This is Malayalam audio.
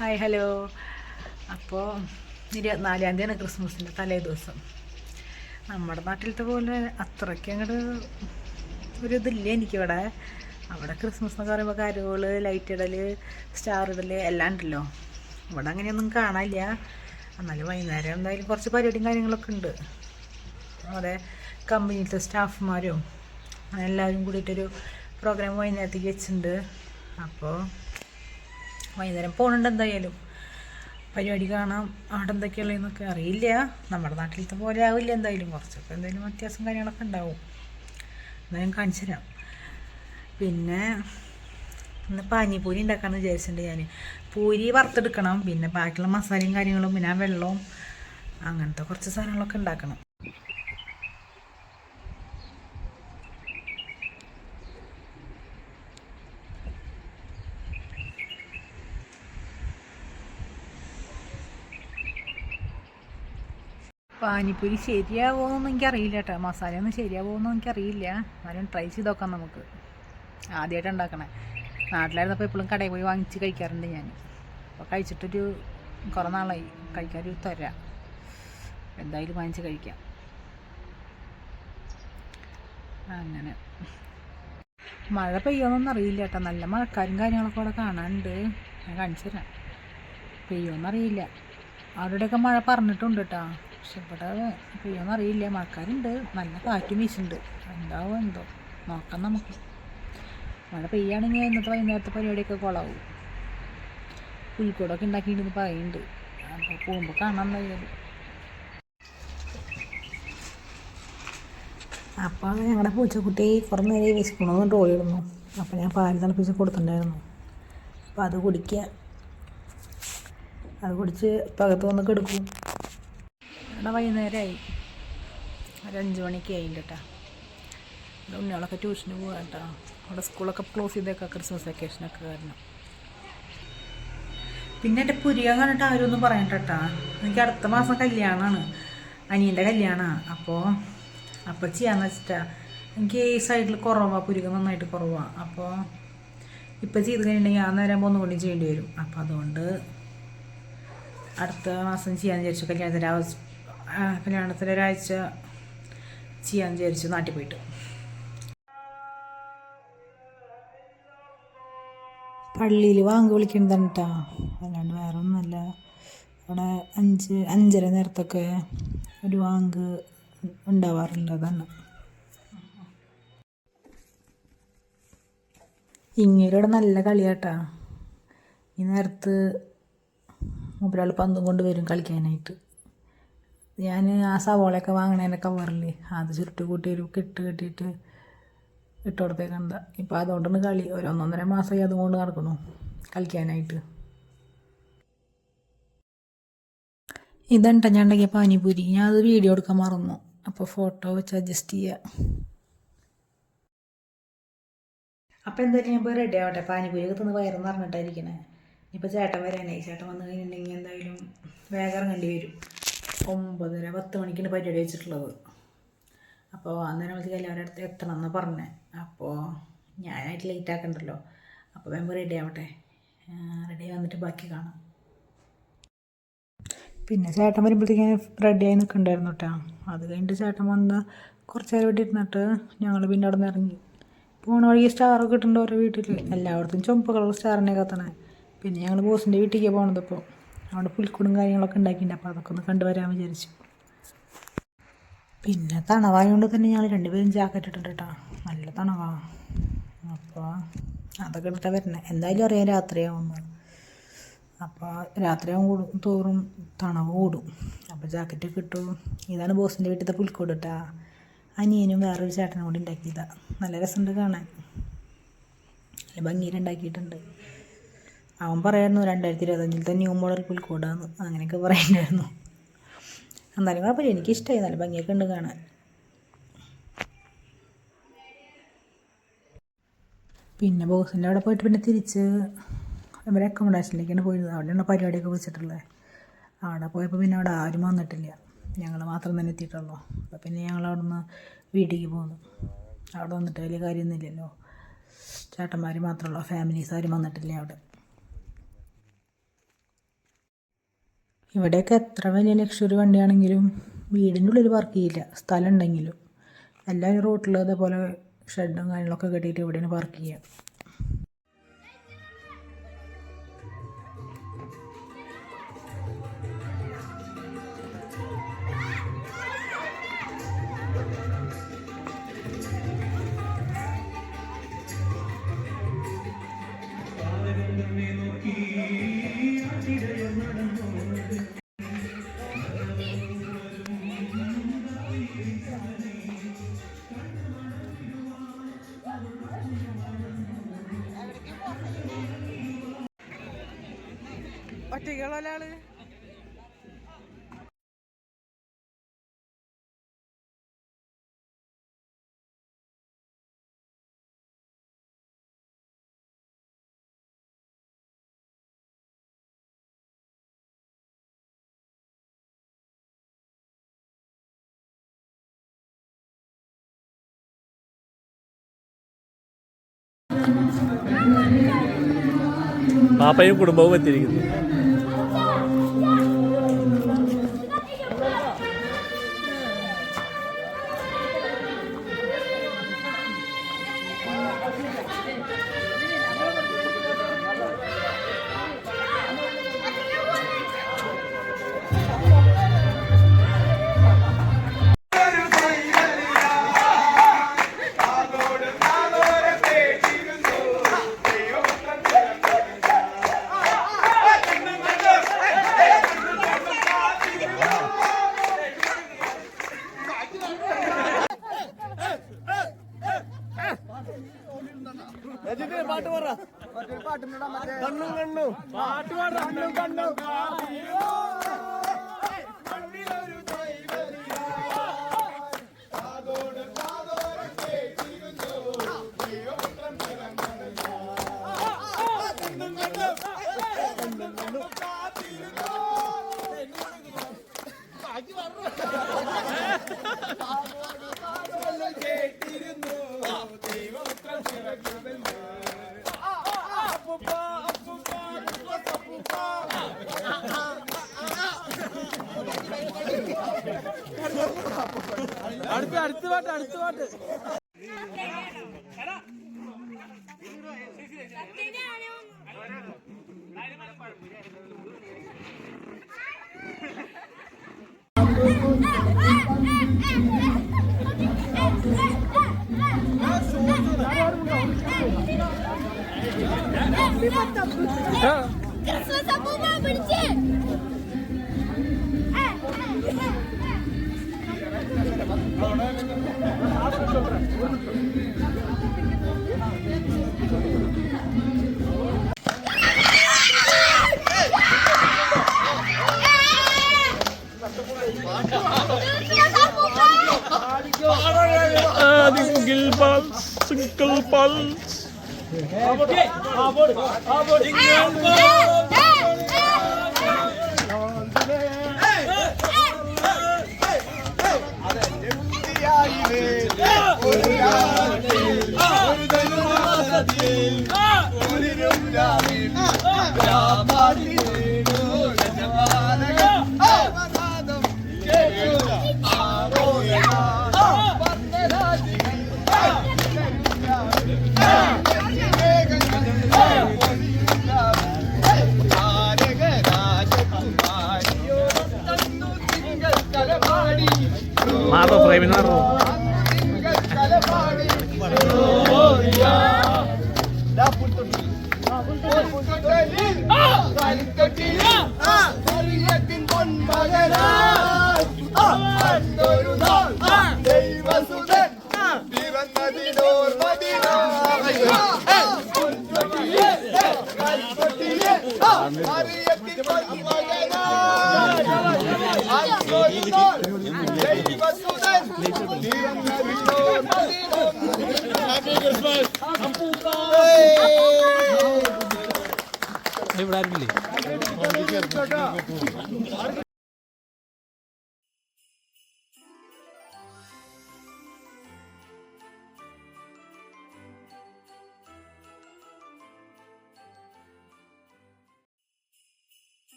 Hi hello. അപ്പോൾ 24-ാം തീയതിയാണ് ക്രിസ്മസിൻ്റെ തലേ ദിവസം. നമ്മുടെ നാട്ടിലത്തെ പോലെ അത്രയ്ക്ക് അങ്ങോട്ട് ഒരു ഇതില്ല എനിക്കിവിടെ. അവിടെ ക്രിസ്മസ് എന്നൊക്കെ പറയുമ്പോൾ കരോൾ, ലൈറ്റ് ഇടൽ, സ്റ്റാർ ഇടൽ എല്ലാം ഉണ്ടല്ലോ. ഇവിടെ അങ്ങനെയൊന്നും കാണാനില്ല. എന്നാലും വൈകുന്നേരം എന്തായാലും കുറച്ച് പരിപാടിയും കാര്യങ്ങളൊക്കെ ഉണ്ട്. അവിടെ കമ്പനിയിലത്തെ സ്റ്റാഫുമാരും എല്ലാവരും കൂടിയിട്ടൊരു പ്രോഗ്രാം വൈകുന്നേരത്തേക്ക് വെച്ചിട്ടുണ്ട്. അപ്പോൾ വൈകുന്നേരം പോകുന്നുണ്ട്. എന്തായാലും പരിപാടി കാണാം. അവിടെ എന്തൊക്കെയുള്ളതെന്നൊക്കെ അറിയില്ല. നമ്മുടെ നാട്ടിലത്തെ പോലെ ആവില്ല. എന്തായാലും കുറച്ചൊക്കെ എന്തായാലും വ്യത്യാസം കാര്യങ്ങളൊക്കെ ഉണ്ടാവും. എന്തായാലും കാണിച്ചു തരാം. പിന്നെ ഇന്ന് പാനിപൂരി ഉണ്ടാക്കാമെന്ന് വിചാരിച്ചിട്ടുണ്ട് ഞാൻ. പൂരി വറുത്തെടുക്കണം, പിന്നെ ബാക്കിയുള്ള മസാലയും കാര്യങ്ങളും, പിന്നെ വെള്ളവും അങ്ങനത്തെ കുറച്ച് സാധനങ്ങളൊക്കെ ഉണ്ടാക്കണം. പാനിപ്പൂരി ശരിയാവുമെന്നൊന്നും എനിക്കറിയില്ല കേട്ടോ. മസാലയൊന്നും ശരിയാവുമെന്നൊന്നും എനിക്കറിയില്ല. എന്നാലും ട്രൈ ചെയ്ത് നോക്കാം നമുക്ക്. ആദ്യമായിട്ട് ഉണ്ടാക്കണേ. നാട്ടിലായിരുന്നപ്പോൾ എപ്പോഴും കടയിൽ പോയി വാങ്ങിച്ച് കഴിക്കാറുണ്ട് ഞാൻ. അപ്പോൾ കഴിച്ചിട്ടൊരു കുറേ നാളായി. കഴിക്കാനൊരു തരാം. എന്തായാലും വാങ്ങിച്ച് കഴിക്കാം. അങ്ങനെ മഴ പെയ്യുമെന്നൊന്നും അറിയില്ല കേട്ടോ. നല്ല മഴക്കാരും കാര്യങ്ങളൊക്കെ അവിടെ കാണാനുണ്ട്. ഞാൻ കാണിച്ചു തരാം. പെയ്യുമെന്നറിയില്ല. അവിടെയൊക്കെ മഴ പറഞ്ഞിട്ടുണ്ട് കേട്ടോ. പക്ഷെ ഇവിടെ പെയ്യുമെന്നറിയില്ല. മഴക്കാരുണ്ട്, നല്ല കാറ്റും വീശുന്നുണ്ട്. എന്താവോ എന്തോ, നോക്കാം നമുക്ക്. മഴ പെയ്യുകയാണെങ്കിൽ ഇന്നത്തെ വൈകുന്നേരത്തെ പരിപാടിയൊക്കെ കുളമാവും. പുൽക്കൂടൊക്കെ ഉണ്ടാക്കിയിട്ടെന്ന് പറയുന്നുണ്ട്. അപ്പോൾ പോകുമ്പോൾ കാണാൻ എന്തായാലും. അപ്പോൾ ഞങ്ങളുടെ പൂച്ചക്കുട്ടി കുറേ നേരം വിശക്കണമെന്ന് ട്രോളിയിടുന്നു. അപ്പോൾ ഞാൻ പാൽ തിളപ്പിച്ച് കൊടുത്തിട്ടുണ്ടായിരുന്നു. അപ്പോൾ അത് കുടിക്കുക. അത് കുടിച്ച് പകത്ത് വന്ന് കിടക്കും. ഇവിടെ വൈകുന്നേരമായി, ഒരു 5 മണിക്ക് ആയിട്ടുണ്ട് കേട്ടോ. ഇവിടെ ഉണ്ണികളൊക്കെ ട്യൂഷന് പോകാം കേട്ടോ. അവിടെ സ്കൂളൊക്കെ ക്ലോസ് ചെയ്തേക്കാം ക്രിസ്മസ് വെക്കേഷനൊക്കെ കാരണം. പിന്നെ എൻ്റെ പുരിക കണ്ടിട്ട് ആരും ഒന്നും പറയണ്ട കേട്ടോ. എനിക്ക് അടുത്ത മാസം കല്യാണമാണ്, അനിയൻ്റെ കല്യാണമാണ്. അപ്പോൾ ചെയ്യാന്ന് വെച്ചിട്ടാ. എനിക്ക് ഈ സൈഡിൽ കുറവാണ്, പുരിക നന്നായിട്ട് കുറവാണ്. അപ്പോൾ ഇപ്പോൾ ചെയ്ത് കഴിഞ്ഞിട്ടുണ്ടെങ്കിൽ ആ നേരം ഒന്നുകൂടി ചെയ്യേണ്ടി വരും. അപ്പോൾ അതുകൊണ്ട് അടുത്ത മാസം ചെയ്യാമെന്ന് വിചാരിച്ചു. കല്യാണത്തിന് ഒരാഴ്ച ചെയ്യാമെന്ന് വിചാരിച്ചു നാട്ടിൽ പോയിട്ട്. പള്ളിയിൽ വാങ്ക് വിളിക്കുന്നതാണ് കേട്ടോ, അല്ലാണ്ട് വേറെ ഒന്നുമല്ല. അവിടെ 5-5:30 നേരത്തൊക്കെ ഒരു വാങ്ക് ഉണ്ടാവാറുണ്ട്. അതാണ്. ഇങ്ങേരുടെ നല്ല കളിയാട്ടാ. ഈ നേരത്ത് മൂപ്പരാൾ പന്തും കൊണ്ട് വരും കളിക്കാനായിട്ട്. ഞാൻ ആ സവോളയൊക്കെ വാങ്ങണേൻ്റെ കവറിൽ അത് ചുരുട്ട് കൂട്ടി ഒരു കെട്ടിയിട്ട് ഇട്ട് കൊടുത്തേക്കണ്ട. ഇപ്പം അതുകൊണ്ടാണ് കളി. 1-1.5 മാസമായി അതുകൊണ്ട് നടക്കണു കളിക്കാനായിട്ട്. ഇതെണ്ട ഞാൻ ഉണ്ടാക്കിയ പാനിപൂരി. ഞാൻ അത് വീഡിയോ എടുക്കാൻ മറന്നു. അപ്പോൾ ഫോട്ടോ വെച്ച് അഡ്ജസ്റ്റ് ചെയ്യുക. അപ്പോൾ എന്തായാലും ഞാൻ പോയി റെഡി ആവട്ടെ. പാനിപൂരിയൊക്കെ തിന്ന് വയറെന്ന് പറഞ്ഞിട്ടായിരിക്കണേ. ഇപ്പോൾ ചേട്ടൻ വരാനായി. ചേട്ടൻ വന്നു കഴിഞ്ഞിട്ടുണ്ടെങ്കിൽ എന്തായാലും വേഗം ഇറങ്ങേണ്ടി വരും. 9:30-10 മണിക്കാണ് പരിപാടി വെച്ചിട്ടുള്ളത്. അപ്പോൾ അന്നേരം വിളിച്ച് എല്ലാവരുടെ അടുത്ത് എത്തണം എന്ന് പറഞ്ഞേ. അപ്പോൾ ഞാനായിട്ട് ലേറ്റ് ആക്കണ്ടല്ലോ. അപ്പോൾ വേഗം റെഡി ആവട്ടെ. റെഡി വന്നിട്ട് ബാക്കി കാണാം. പിന്നെ ചേട്ടൻ വരുമ്പോഴത്തേക്ക് റെഡിയായി നിൽക്കണ്ടായിരുന്നു കേട്ടോ. അത് കഴിഞ്ഞിട്ട് ചേട്ടൻ വന്ന് കുറച്ച് നേരം ഇവിടെ ഇരുന്നിട്ട് ഞങ്ങൾ പിന്നെ അവിടെ നിന്ന് ഇറങ്ങി. പോണ വഴി സ്റ്റാറൊക്കെ ഇട്ടുണ്ട് ഓരോ വീട്ടിൽ. എല്ലായിടത്തും ചുമപ്പ് കളർ സ്റ്റാറിനെ കത്തണേ. പിന്നെ ഞങ്ങൾ ബോസിൻ്റെ വീട്ടിലേക്ക് പോകണത്. ഇപ്പോൾ അവിടെ പുൽക്കൂടും കാര്യങ്ങളൊക്കെ ഉണ്ടാക്കിയിട്ടുണ്ട്. അപ്പോൾ അതൊക്കെ ഒന്ന് കണ്ടുവരാമെന്ന് വിചാരിച്ചു. പിന്നെ തണവായതുകൊണ്ട് തന്നെ ഞങ്ങൾ 2 പേരും ജാക്കറ്റ് ഇട്ടിട്ട് കേട്ടോ. നല്ല തണവാണ്. അപ്പോൾ അതൊക്കെ ഇട്ടിട്ടാണ് വരുന്നത്. എന്തായാലും അറിയാം രാത്രിയാവുമ്പോൾ. അപ്പോൾ രാത്രിയാവും തോറും തണവ് കൂടും. അപ്പോൾ ജാക്കറ്റൊക്കെ ഇട്ടു. ഇതാണ് ബോസിൻ്റെ വീട്ടിലത്തെ പുൽക്കൂട് കേട്ടോ. അനിയനും വേറൊരു ചേട്ടനും കൂടി ഉണ്ടാക്കിയതാണ്. നല്ല രസമുണ്ട് കാണാൻ. നല്ല ഭംഗിയിൽ ഉണ്ടാക്കിയിട്ടുണ്ട്. അവൻ പറയായിരുന്നു 2025-ത്തെ ന്യൂ മോഡൽ പുൽക്കൂടാന്ന്, അങ്ങനെയൊക്കെ പറയുന്നുണ്ടായിരുന്നു. എന്നാലും കുഴപ്പമില്ല, എനിക്കിഷ്ടമായി. നല്ല ഭംഗിയൊക്കെ ഉണ്ട് കാണാൻ. പിന്നെ ബോസിൻ്റെ അവിടെ പോയിട്ട് പിന്നെ തിരിച്ച് അവരെ അക്കോമഡേഷനിലേക്കാണ് പോയത്. അവിടെയാണ് പരിപാടിയൊക്കെ വെച്ചിട്ടുള്ളത്. അവിടെ പോയപ്പോൾ പിന്നെ അവിടെ ആരും വന്നിട്ടില്ല. ഞങ്ങൾ മാത്രം തന്നെ എത്തിയിട്ടുള്ളൂ. അപ്പോൾ പിന്നെ ഞങ്ങൾ അവിടെ നിന്ന് വീട്ടിലേക്ക് പോന്നു. അവിടെ വന്നിട്ട് വലിയ കാര്യമൊന്നുമില്ലല്ലോ. ചേട്ടന്മാർ മാത്രമുള്ള ഫാമിലീസ് ആരും വന്നിട്ടില്ല അവിടെ. ഇവിടെയൊക്കെ എത്ര വലിയ ലക്ഷറി വണ്ടിയാണെങ്കിലും വീടിൻ്റെ ഉള്ളിൽ പാർക്ക് ചെയ്യില്ല, സ്ഥലം ഉണ്ടെങ്കിലും. എല്ലാവരും റോട്ടിൽ അതേപോലെ ഷെഡും കാര്യങ്ങളൊക്കെ കെട്ടിയിട്ട് ഇവിടെയാണ് പാർക്ക് ചെയ്യുക. ഒറ്റയ്ക്കുള്ളൊരാള് പാപ്പയും കുടുംബവും എത്തിയിരിക്കുന്നു. പാട്ട് പറ, കണ്ണും കണ്ണു പാട്ട് പാട, കണ്ണും കണ്ണു അടുത്ത പാട്ട് single pulse. Maaf, Premier. Happy Christmas.